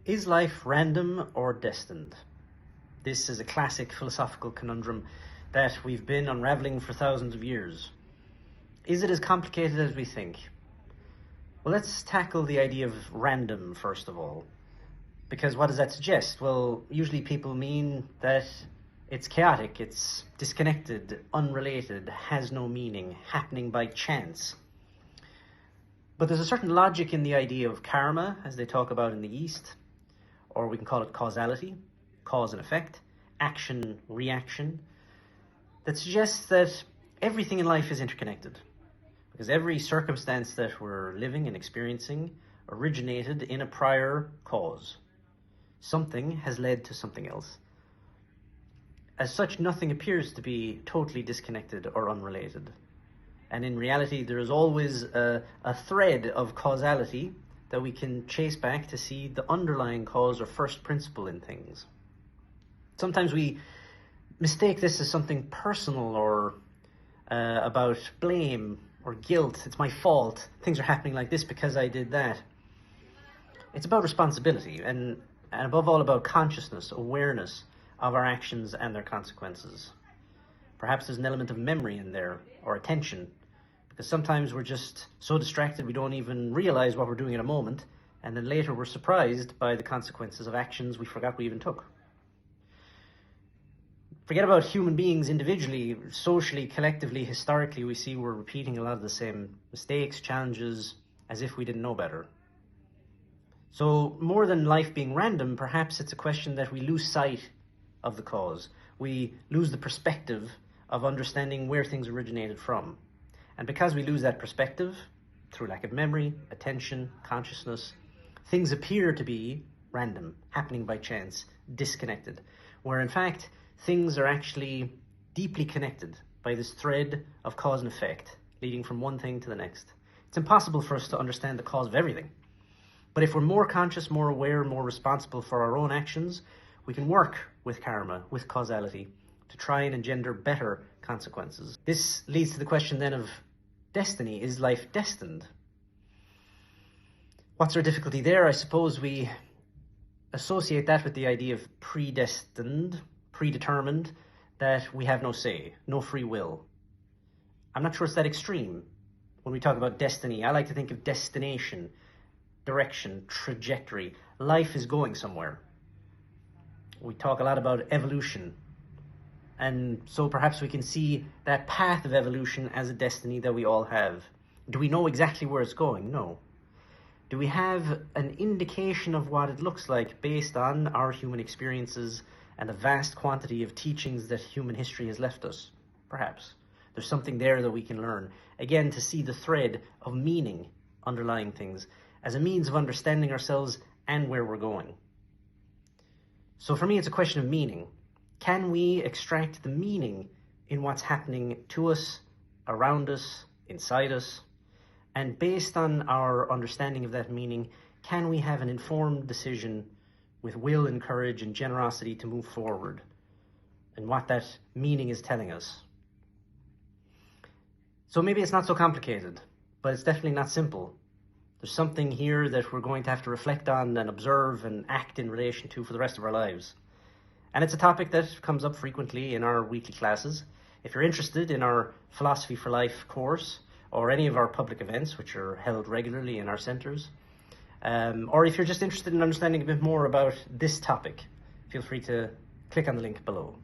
Is life random or destined? This is a classic philosophical conundrum that we've been unraveling for thousands of years. Is it as complicated as we think? Well, let's tackle the idea of random first of all. Because what does that suggest? Well, usually people mean that it's chaotic, it's disconnected, unrelated, has no meaning, happening by chance. But there's a certain logic in the idea of karma, as they talk about in the East, or we can call it causality, cause and effect, action, reaction, that suggests that everything in life is interconnected. Because every circumstance that we're living and experiencing originated in a prior cause. Something has led to something else. As such, nothing appears to be totally disconnected or unrelated. And in reality, there is always a thread of causality that we can chase back to see the underlying cause or first principle in things. Sometimes we mistake this as something personal or about blame or guilt. It's my fault. Things are happening like this because I did that. It's about responsibility and above all about consciousness, awareness of our actions and their consequences. Perhaps there's an element of memory in there or attention, because sometimes we're just so distracted we don't even realize what we're doing in a moment, and then later we're surprised by the consequences of actions we forgot we even took. Forget about human beings individually, socially, collectively, historically, we see we're repeating a lot of the same mistakes, challenges, as if we didn't know better. So more than life being random, perhaps it's a question that we lose sight of the cause. We lose the perspective of understanding where things originated from. And because we lose that perspective, through lack of memory, attention, consciousness, things appear to be random, happening by chance, disconnected, where in fact, things are actually deeply connected by this thread of cause and effect, leading from one thing to the next. It's impossible for us to understand the cause of everything. But if we're more conscious, more aware, more responsible for our own actions, we can work with karma, with causality, to try and engender better consequences. This leads to the question then of destiny. Is life destined? What's our difficulty there? I suppose we associate that with the idea of predestined, predetermined, that we have no say, no free will. I'm not sure it's that extreme. When we talk about destiny, I like to think of destination, direction, trajectory. Life is going somewhere. We talk a lot about evolution. And so perhaps we can see that path of evolution as a destiny that we all have. Do we know exactly where it's going? No. Do we have an indication of what it looks like based on our human experiences and the vast quantity of teachings that human history has left us? Perhaps. There's something there that we can learn. Again, to see the thread of meaning underlying things as a means of understanding ourselves and where we're going. So for me, it's a question of meaning. Can we extract the meaning in what's happening to us, around us, inside us? And based on our understanding of that meaning, can we have an informed decision with will and courage and generosity to move forward and what that meaning is telling us? So maybe it's not so complicated, but it's definitely not simple. There's something here that we're going to have to reflect on and observe and act in relation to for the rest of our lives. And it's a topic that comes up frequently in our weekly classes. If you're interested in our Philosophy for Life course or any of our public events, which are held regularly in our centres, or if you're just interested in understanding a bit more about this topic, feel free to click on the link below.